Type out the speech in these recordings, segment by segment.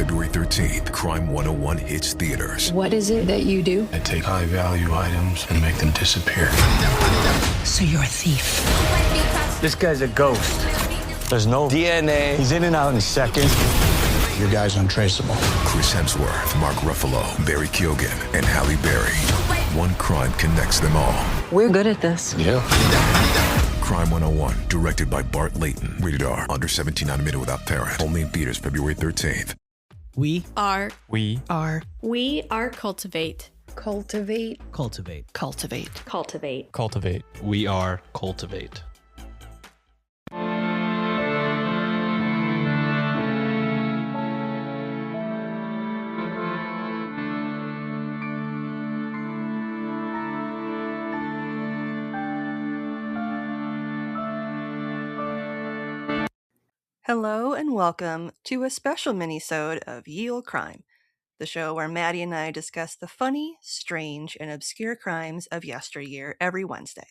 February 13th, Crime 101 hits theaters. What is it that you do? I take high-value items and make them disappear. So you're a thief. This guy's a ghost. There's no DNA. He's in and out in seconds. Your guy's untraceable. Chris Hemsworth, Mark Ruffalo, Barry Keoghan, and Halle Berry. One crime connects them all. We're good at this. Yeah. Crime 101, directed by Bart Layton. Rated R, under 17 not admitted without parent. Only in theaters February 13th. We are cultivate. Cultivate. Cultivate. Cultivate. cultivate. Cultivate. We are cultivate. Hello and welcome to a special mini-sode of Ye Olde Crime, the show where Maddie and I discuss the funny, strange, and obscure crimes of yesteryear every Wednesday.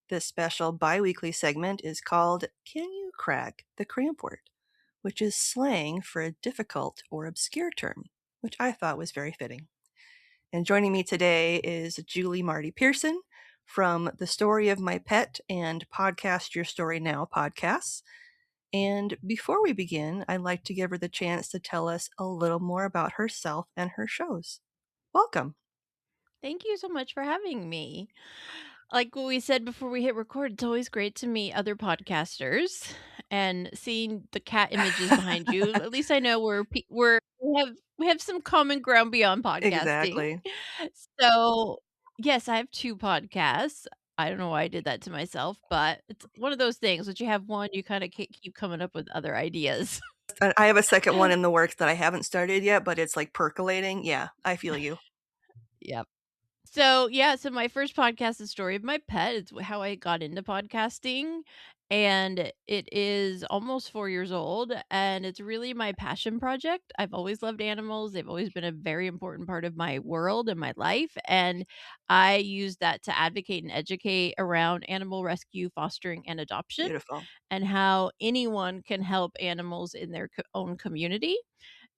This special bi-weekly segment is called Can You Crack the Cramp-Word, which is slang for a difficult or obscure term, which I thought was very fitting. And joining me today is Julie Marty-Pearson from The Story of My Pet and Podcast Your Story Now podcasts. And before we begin, I'd like to give her the chance to tell us a little more about herself and her shows. Welcome. Thank you so much for having me. Like what we said before we hit record, it's always great to meet other podcasters and seeing the cat images behind you. At least I know we have some common ground beyond podcasting. Exactly. So, yes, I have 2 podcasts. I don't know why I did that to myself, but it's one of those things. Once you have one, you kind of keep coming up with other ideas. I have a second one in the works that I haven't started yet, but it's like percolating. Yeah, I feel you. Yep. So my first podcast is Story of My Pet. It's how I got into podcasting, and it is almost 4 years old, and it's really my passion project. I've always loved animals. They've always been a very important part of my world and my life, and I use that to advocate and educate around animal rescue, fostering, and adoption, Beautiful. and how anyone can help animals in their own community.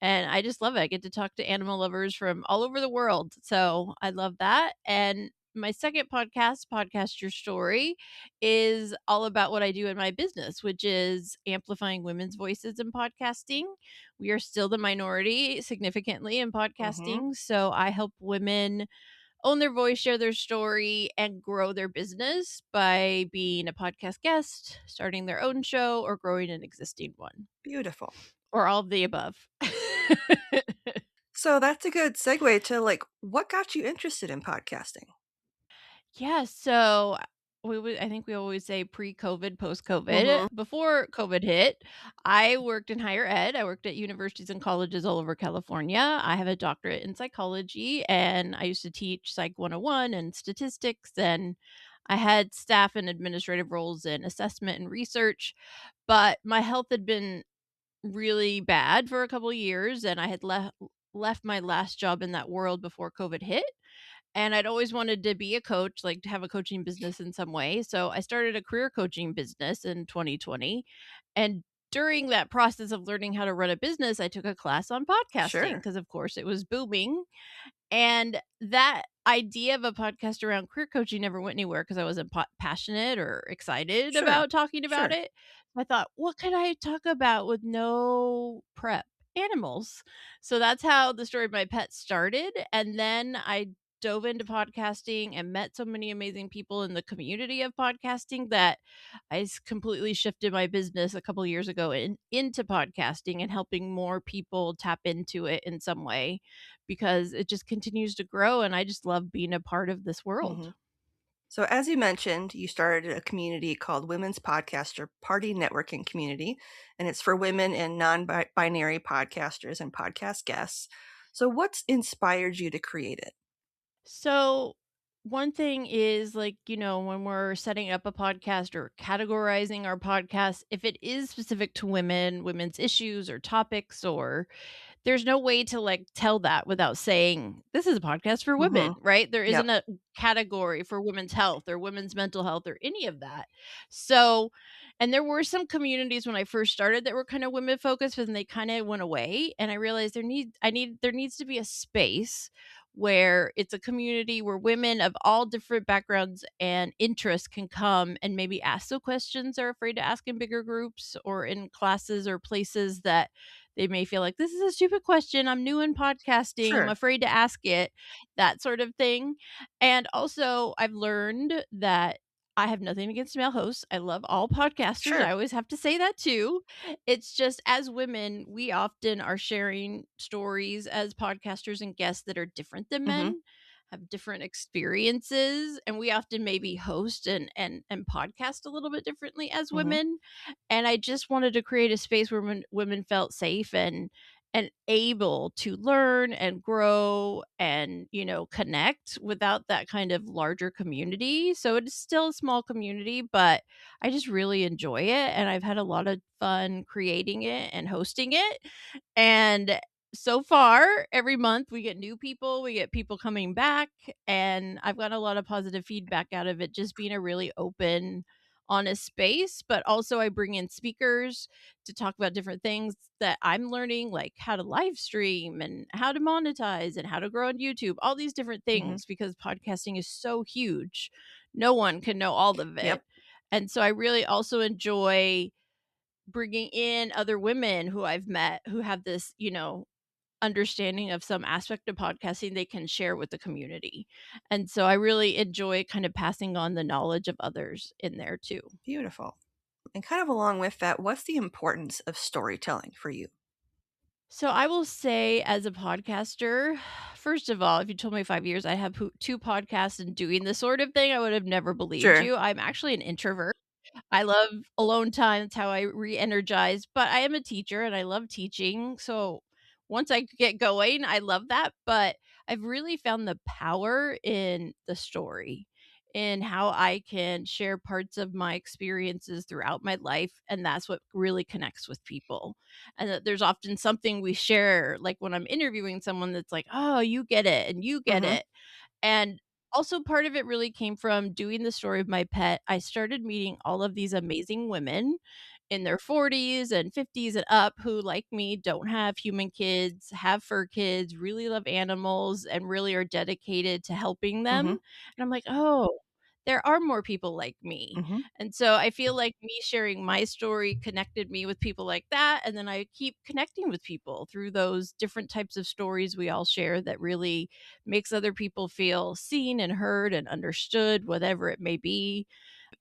And I just love it. I get to talk to animal lovers from all over the world. So I love that. And my second podcast Your Story, is all about what I do in my business, which is amplifying women's voices in podcasting. We are still the minority significantly in podcasting. So I help women own their voice, share their story, and grow their business by being a podcast guest, starting their own show, or growing an existing one. Beautiful. Or all of the above. So that's a good segue to what got you interested in podcasting? Yeah, so I think we always say pre-COVID, post-COVID. Before COVID hit, I worked in higher ed. I worked at universities and colleges all over California. I have a doctorate in psychology, and I used to teach Psych 101 and statistics, and I had staff and administrative roles in assessment and research, but my health had been really bad for a couple of years, and I had left my last job in that world before COVID hit. And I'd always wanted to be a coach, like to have a coaching business in some way. So I started a career coaching business in 2020. And during that process of learning how to run a business, I took a class on podcasting because, of course, it was booming. And that idea of a podcast around career coaching never went anywhere because I wasn't passionate or excited about talking about it. I thought, what could I talk about with no prep? Animals. So that's how the Story of My Pet started. And then I dove into podcasting and met so many amazing people in the community of podcasting that I completely shifted my business a couple years ago into podcasting and helping more people tap into it in some way, because it just continues to grow and I just love being a part of this world. So as you mentioned, you started a community called Women's Podcaster Party Networking Community, and it's for women and non-binary podcasters and podcast guests. So what's inspired you to create it? So one thing is, when we're setting up a podcast or categorizing our podcast, if it is specific to women's issues or topics, or there's no way to like tell that without saying this is a podcast for women, Mhm. right? There Yep. isn't a category for women's health or women's mental health or any of that. So, and there were some communities when I first started that were kind of women focused, but then they kind of went away. And I realized there needs to be a space where it's a community where women of all different backgrounds and interests can come and maybe ask the questions they're afraid to ask in bigger groups or in classes or places that they may feel like this is a stupid question. I'm new in podcasting. I'm Sure. afraid to ask it, that sort of thing. And also, I've learned that I have nothing against male hosts. I love all podcasters. I Sure. always have to say that too. It's just as women, we often are sharing stories as podcasters and guests that are different than Mhm. men, have different experiences, and we often maybe host and podcast a little bit differently as Mhm. women. And I just wanted to create a space where women felt safe and able to learn and grow and, you know, connect without that kind of larger community. So it's still a small community, but I just really enjoy it and I've had a lot of fun creating it and hosting it. And so far, every month we get new people, we get people coming back, and I've gotten a lot of positive feedback out of it just being a really open, honest space. But also, I bring in speakers to talk about different things that I'm learning, like how to live stream and how to monetize and how to grow on YouTube, all these different Mhm. things because podcasting is so huge. No one can know all of it. Yep. And so I really also enjoy bringing in other women who I've met who have this, you know, understanding of some aspect of podcasting they can share with the community. And so I really enjoy kind of passing on the knowledge of others in there too. Beautiful. And kind of along with that, what's the importance of storytelling for you? So I will say as a podcaster, first of all, if you told me 5 years I have two podcasts and doing this sort of thing, I would have never believed Sure. you. I'm actually an introvert. I love alone time. That's how I re-energize. But I am a teacher and I love teaching. So once I get going, I love that. But I've really found the power in the story, in how I can share parts of my experiences throughout my life. And that's what really connects with people. And that there's often something we share, like when I'm interviewing someone that's like, oh, you get it and you get Mhm. it. And also part of it really came from doing the story of my pet. I started meeting all of these amazing women in their 40s and 50s and up who, like me, don't have human kids, have fur kids, really love animals, and really are dedicated to helping them. Mhm. And I'm like, oh, there are more people like me. Mhm. And so I feel like me sharing my story connected me with people like that. And then I keep connecting with people through those different types of stories we all share that really makes other people feel seen and heard and understood, whatever it may be.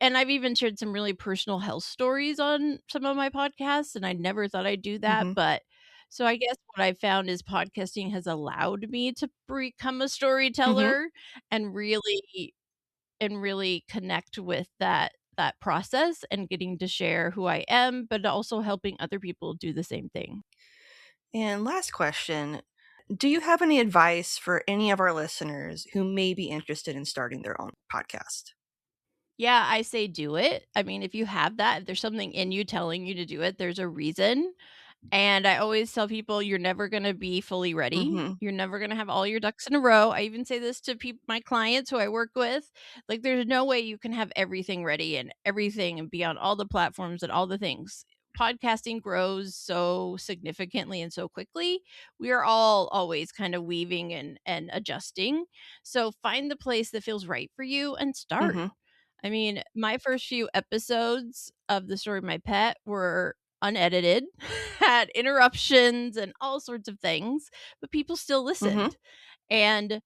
And I've even shared some really personal health stories on some of my podcasts, and I never thought I'd do that. Mhm. But so I guess what I found is podcasting has allowed me to become a Mhm. storyteller and really connect with that process and getting to share who I am, but also helping other people do the same thing. And last question, do you have any advice for any of our listeners who may be interested in starting their own podcast? Yeah, I say do it. I mean, if you have that, if there's something in you telling you to do it, there's a reason. And I always tell people you're never going to be fully ready. Mhm. You're never going to have all your ducks in a row. I even say this to my clients who I work with. Like, there's no way you can have everything ready and everything and be on all the platforms and all the things. Podcasting grows so significantly and so quickly. We are all always kind of weaving and adjusting. So find the place that feels right for you and start. Mhm. I mean, my first few episodes of The Story of My Pet were unedited, had interruptions and all sorts of things, but people still Mhm. listened. And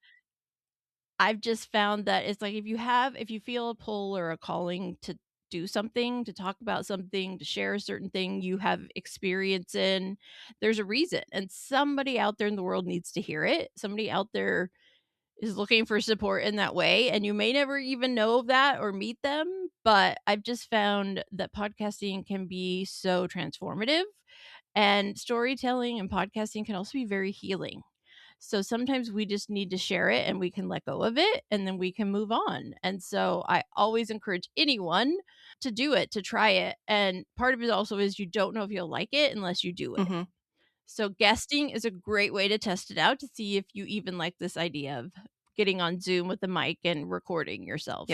I've just found that it's like if you feel a pull or a calling to do something, to talk about something, to share a certain thing you have experience in, there's a reason. And somebody out there in the world needs to hear it. Somebody out there is looking for support in that way, and you may never even know of that or meet them, but I've just found that podcasting can be so transformative, and storytelling and podcasting can also be very healing. So sometimes we just need to share it and we can let go of it and then we can move on. And so I always encourage anyone to do it, to try it. And part of it also is you don't know if you'll like it unless you do it. Mhm. So guesting is a great way to test it out to see if you even like this idea of getting on Zoom with the mic and recording Yep. yourself.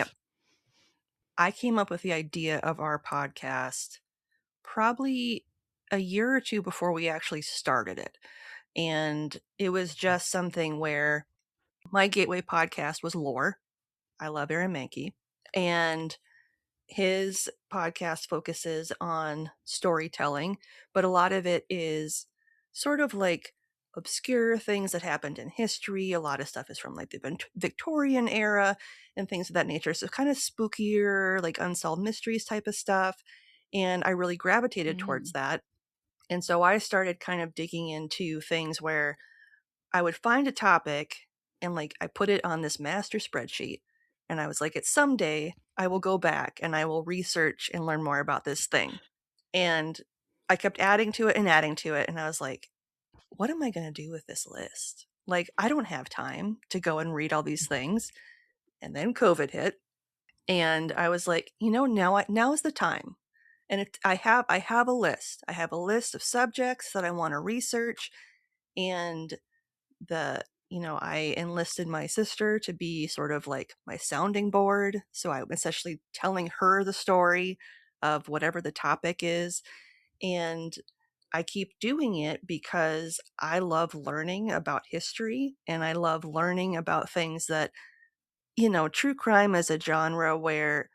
I came up with the idea of our podcast probably a year or two before we actually started it. And it was just something where my gateway podcast was Lore. I love Aaron Mahnke. And his podcast focuses on storytelling, but a lot of it is sort of like obscure things that happened in history. A lot of stuff is from like the Victorian era and things of that nature. So kind of spookier, like unsolved mysteries type of stuff. And I really gravitated towards that. And so I started kind of digging into things where I would find a topic and like I put it on this master spreadsheet. And I was like, it's someday I will go back and I will research and learn more about this thing. And I kept adding to it and adding to it. And I was like, what am I going to do with this list? Like, I don't have time to go and read all these things. And then COVID hit. And I was like, now is the time. And I have a list. I have a list of subjects that I want to research. And I enlisted my sister to be sort of like my sounding board. So I'm essentially telling her the story of whatever the topic is. And I keep doing it because I love learning about history and I love learning about things that, true crime is a genre where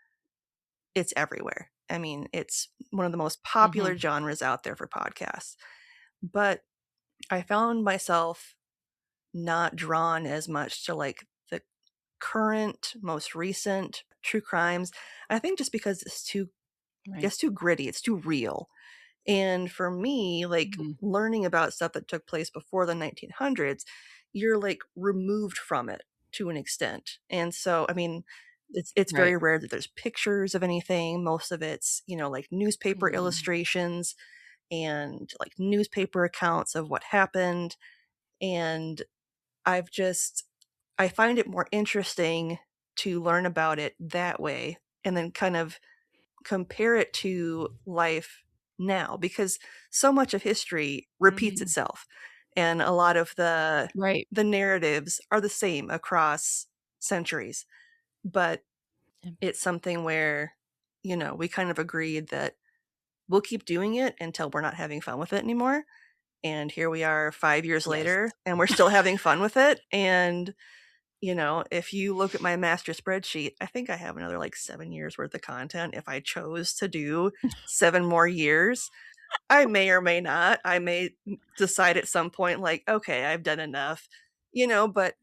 it's everywhere. I mean, it's one of the most popular genres out there for podcasts. But I found myself not drawn as much to like the current, most recent true crimes. I think just because it's too gritty, it's too real. And for me, like learning about stuff that took place before the 1900s, you're like removed from it to an extent. And so, I mean, it's very rare that there's pictures of anything. Most of it's, like newspaper illustrations and like newspaper accounts of what happened. And I find it more interesting to learn about it that way and then kind of compare it to life now, because so much of history repeats itself and a lot of the narratives are the same across centuries. But it's something where, we kind of agreed that we'll keep doing it until we're not having fun with it anymore. And here we are 5 years later and we're still having fun with it. And if you look at my master spreadsheet, I think I have another like 7 years worth of content. If I chose to do 7 more years, I may or may not. I may decide at some point, like, okay, I've done enough, but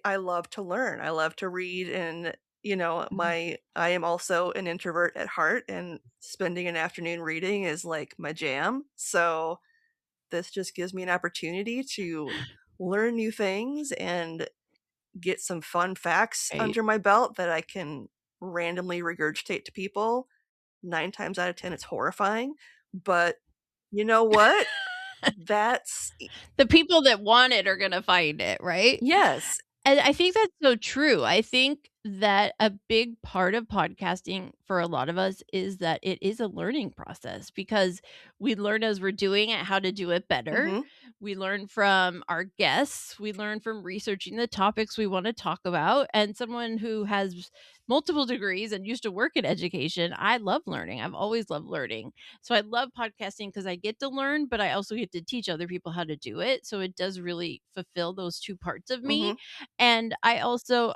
I love to learn. I love to read. And, I am also an introvert at heart, and spending an afternoon reading is like my jam. So this just gives me an opportunity to learn new things and get some fun facts under my belt that I can randomly regurgitate to people. 9 times out of 10, it's horrifying. But you know what? That's The people that want it are going to find it, right? yes. And I think that's so true. I think that a big part of podcasting for a lot of us is that it is a learning process, because we learn as we're doing it how to do it better. We learn from our guests. We learn from researching the topics we want to talk about. And someone who has multiple degrees and used to work in education, I love learning. I've always loved learning. So I love podcasting because I get to learn, but I also get to teach other people how to do it. So it does really fulfill those two parts of me. And I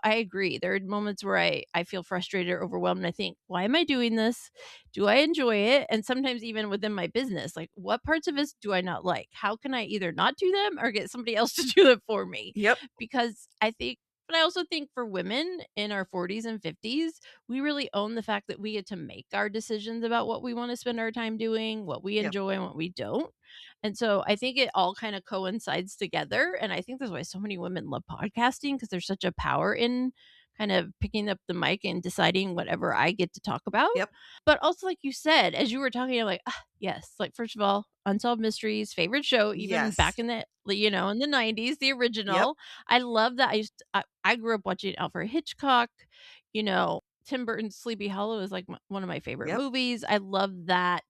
agree. There are moments where I feel frustrated or overwhelmed and I think, why am I doing this? Do I enjoy it? And sometimes even within my business, like, what parts of this do I not like? How can I either not do them or get somebody else to do them for me? Yep. Because but I also think for women in our 40s and 50s, we really own the fact that we get to make our decisions about what we want to spend our time doing, what we enjoy and what we don't. And so I think it all kind of coincides together. And I think that's why so many women love podcasting, because there's such a power in kind of picking up the mic and deciding whatever I get to talk about. Yep. But also, like you said, as you were talking, I'm like, yes, like, first of all, Unsolved Mysteries, favorite show, even back in the, in the 90s, the original. I love that. I grew up watching Alfred Hitchcock, Tim Burton's Sleepy Hollow is like one of my favorite movies. I love that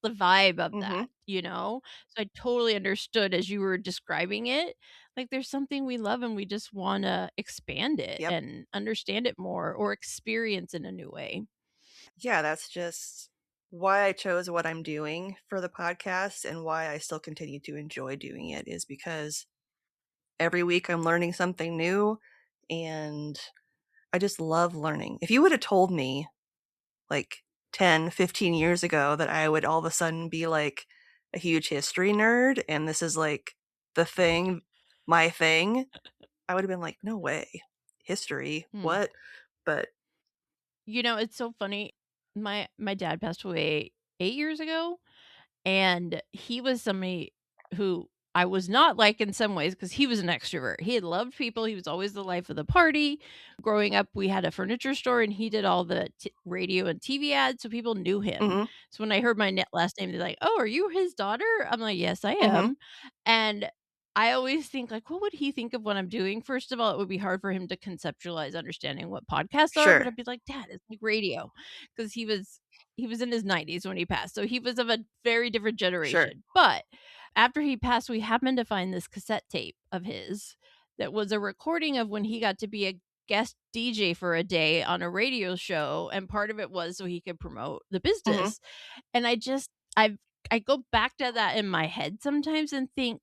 the vibe of Mm-hmm. that, you know? So I totally understood as you were describing it. Like there's something we love and we just want to expand it Yep. and understand it more or experience in a new way. Yeah, that's just why I chose what I'm doing for the podcast and why I still continue to enjoy doing it is because every week I'm learning something new and I just love learning. If you would have told me like 10, 15 years ago that I would all of a sudden be like a huge history nerd and this is like the thing, my thing, I would have been like, no way. History? Hmm. What? But You know, it's so funny. My dad passed away 8 years ago, and he was somebody who I was not like in some ways because he was an extrovert. He had loved people. He was always the life of the party. Growing up, we had a furniture store and he did all the radio and TV ads, so people knew him. mhm, So when I heard my last name, they're like, "Oh, are you his daughter?" I'm like, "Yes, I mhm, am." And I always think like, what would he think of what I'm doing? First of all, it would be hard for him to conceptualize understanding what podcasts are, but sure, I'd be like, "Dad, it's like radio," because he was in his 90s when he passed, so he was of a very different sure. generation, but after he passed, we happened to find this cassette tape of his that was a recording of when he got to be a guest DJ for a day on a radio show, and part of it was so he could promote the Mhm, business, and I go back to that in my head sometimes and think,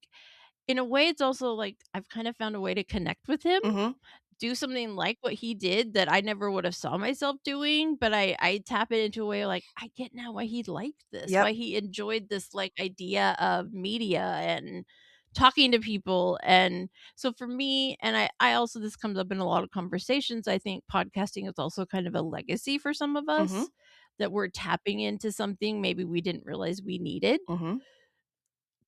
in a way, it's also like I've kind of found a way to connect with him, mhm, do something like what he did that I never would have saw myself doing, but I tap it into a way like, I get now why he liked this, yep, why he enjoyed this, like, idea of media and talking to people, and so for me and I also this comes up in a lot of conversations, I think podcasting is also kind of a legacy for some of mhm, us, that we're tapping into something maybe we didn't realize we needed mhm,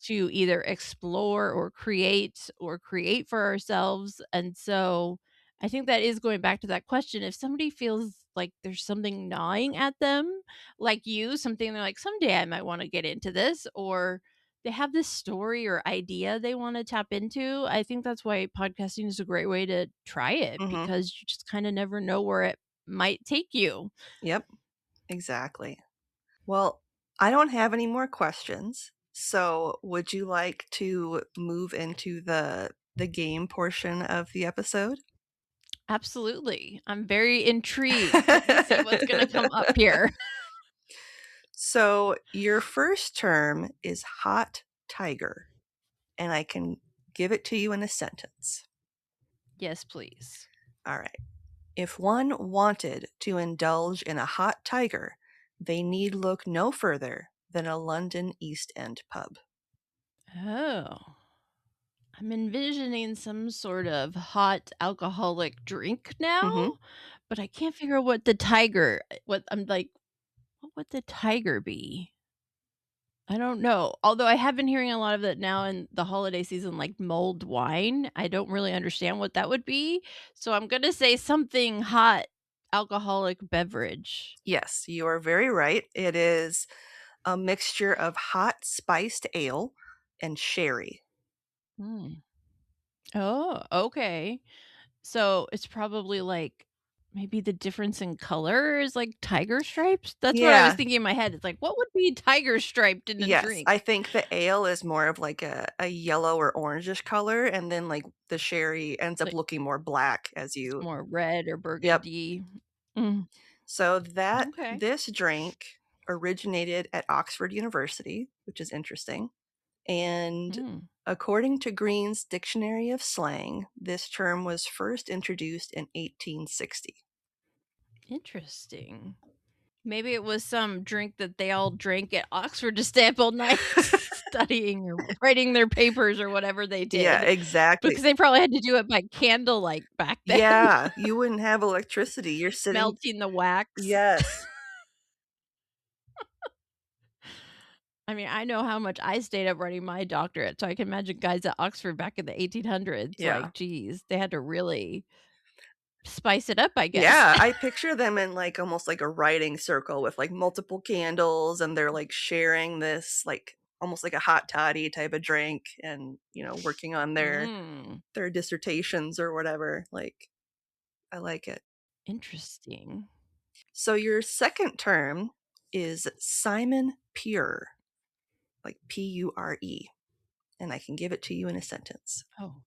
to either explore or create for ourselves. And so I think that is going back to that question. If somebody feels like there's something gnawing at them, like you, something they're like, someday I might want to get into this, or they have this story or idea they want to tap into, I think that's why podcasting is a great way to try it mhm, because you just kind of never know where it might take you. yep, exactly. Well, I don't have any more questions. So, would you like to move into the game portion of the episode? Absolutely. I'm very intrigued to see what's going to come up here. So, your first term is hot tiger, and I can give it to you in a sentence. Yes, please. All right. If one wanted to indulge in a hot tiger, they need look no further than a London East End pub. Oh. I'm envisioning some sort of hot alcoholic drink Hmm. now, but I can't figure out what I'm like, what would the tiger be? I don't know. Although I have been hearing a lot of that now in the holiday season, like mulled wine. I don't really understand what that would be. So I'm going to say something hot alcoholic beverage. Yes, you are very right. It is a mixture of hot spiced ale and sherry. Hmm. Oh, okay. So it's probably like maybe the difference in color is like tiger stripes? That's what I was Yeah, thinking in my head. It's like, what would be tiger striped in a yes. drink? I think the ale is more of like a yellow or orangish color, and then like the sherry ends up Like looking more black as it's you. more red or Yep. burgundy. Mm, So okay. this drink originated at Oxford University, which is interesting. And Mm, according to Green's Dictionary of Slang, this term was first introduced in 1860. interesting. Maybe it was some drink that they all drank at Oxford to stay up all night studying or writing their papers or whatever they Yeah, did. exactly. Because they probably had to do it by candlelight back then, Yeah, you wouldn't have electricity. You're sitting. melting the wax. Yes. I mean, I know how much I stayed up writing my doctorate, so I can imagine guys at Oxford back in the 1800s, Yeah. like, geez, they had to really spice it up, I guess. Yeah, I picture them in like almost like a writing circle with like multiple candles and they're like sharing this like almost like a hot toddy type of drink and working on Mm, their dissertations or whatever. Like I like it. interesting. So your second term is Simon pure, like Pure, and I can give it to you in a sentence. Oh,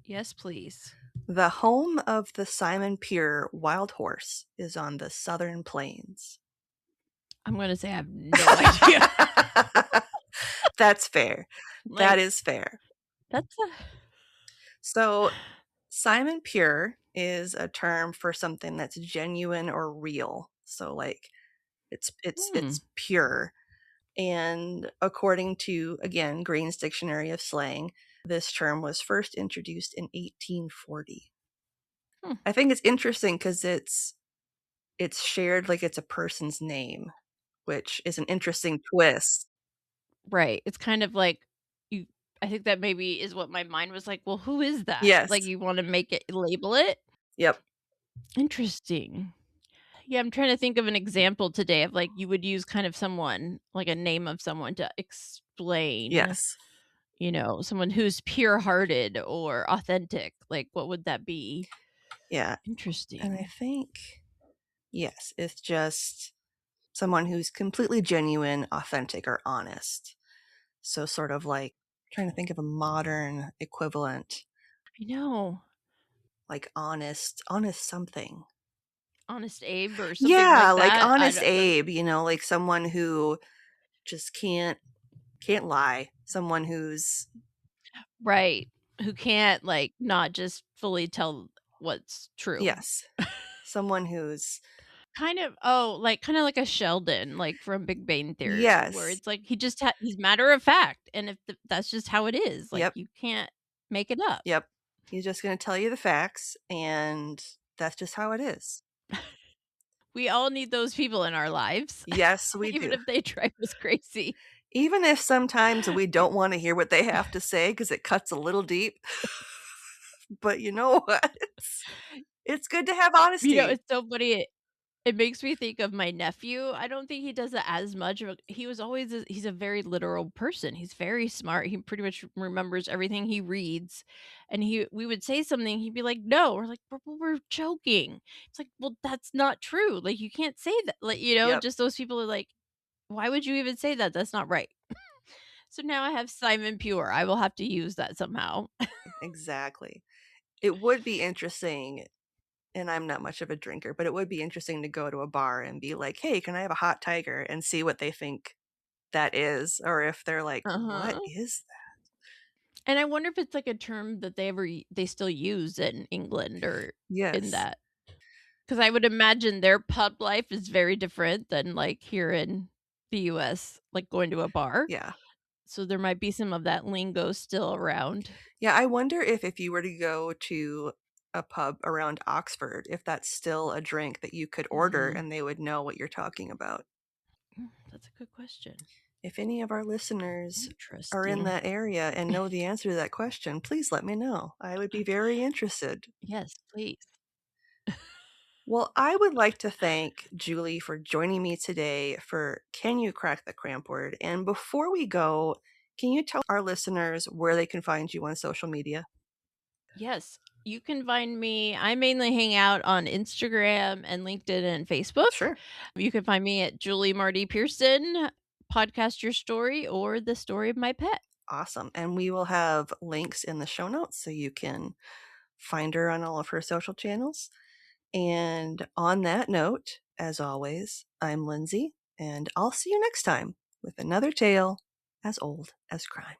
yes, please. The home of the Simon Pure wild horse is on the southern plains. I'm going to say I have no idea. That's fair. Like, That is fair. that's a... So, Simon Pure is a term for something that's genuine or real. So, like, it's pure. And according to, again, Green's Dictionary of Slang, this term was first introduced in 1840. I think it's interesting because it's shared like it's a person's name, which is an interesting twist. Right. It's kind of like you I think that maybe is what my mind was like, well, who is that? Yes. Like you want to make it label it? Yep. Interesting. Yeah, I'm trying to think of an example today of like you would use kind of someone, like a name of someone to explain, Yes. you know, someone who's pure-hearted or authentic. Like what would that be? Yeah. Interesting. And I think, yes, it's just someone who's completely genuine, authentic, or honest. So sort of like trying to think of a modern equivalent, I know. like honest something. Honest Abe or something Yeah, like like that. Honest Abe, you know, like someone who just can't lie. Someone who's Right. Who can't like not just fully tell what's true. yes. Someone who's Kind of kind of like a Sheldon, like from Big Bang Theory, where yes. it's like he just he's matter of fact, and if that's just how it is, like Yep. you can't make it up. Yep. He's just going to tell you the facts, and that's just how it is. We all need those people in our lives. Yes, we even do. if they drive us crazy. Even if sometimes we don't want to hear what they have to say because it cuts a little deep. But you know what? It's good to have honesty. You know, it's so funny. It makes me think of my nephew. I don't think he does it as much. He was always he's a very literal person. He's very smart. He pretty much remembers everything he reads. And we would say something, he'd be like, "No." We're like, "We're joking." It's like, "Well, that's not true. Like you can't say that." Like, you know, Yep. just those people are like, "Why would you even say that? That's not right." So now I have Simon Pure. I will have to use that somehow. Exactly. It would be interesting, and I'm not much of a drinker, but it would be interesting to go to a bar and be like, "Hey, can I have a hot tiger?" and see what they think that is, or if they're like, "What is that?" And I wonder if it's like a term that they still use in England or in Yes. that. Because I would imagine their pub life is very different than like here in the US, like going to a bar. Yeah. So there might be some of that lingo still around. Yeah, I wonder if you were to go to a pub around Oxford, if that's still a drink that you could order and they would know what you're talking about. That's a good question. If any of our listeners Interesting. are in that area and know the answer to that question, please let me know. I would be very interested. Yes, please. Well, I would like to thank Julie for joining me today for Can You Crack the Cramp-Word? And before we go, can you tell our listeners where they can find you on social media? Yes, you can find me. I mainly hang out on Instagram and LinkedIn and Facebook. Sure. You can find me at Julie Marty-Pearson, Podcast Your Story, or The Story of My Pet. Awesome. And we will have links in the show notes so you can find her on all of her social channels. And on that note, as always, I'm Lindsay, and I'll see you next time with another tale as old as crime.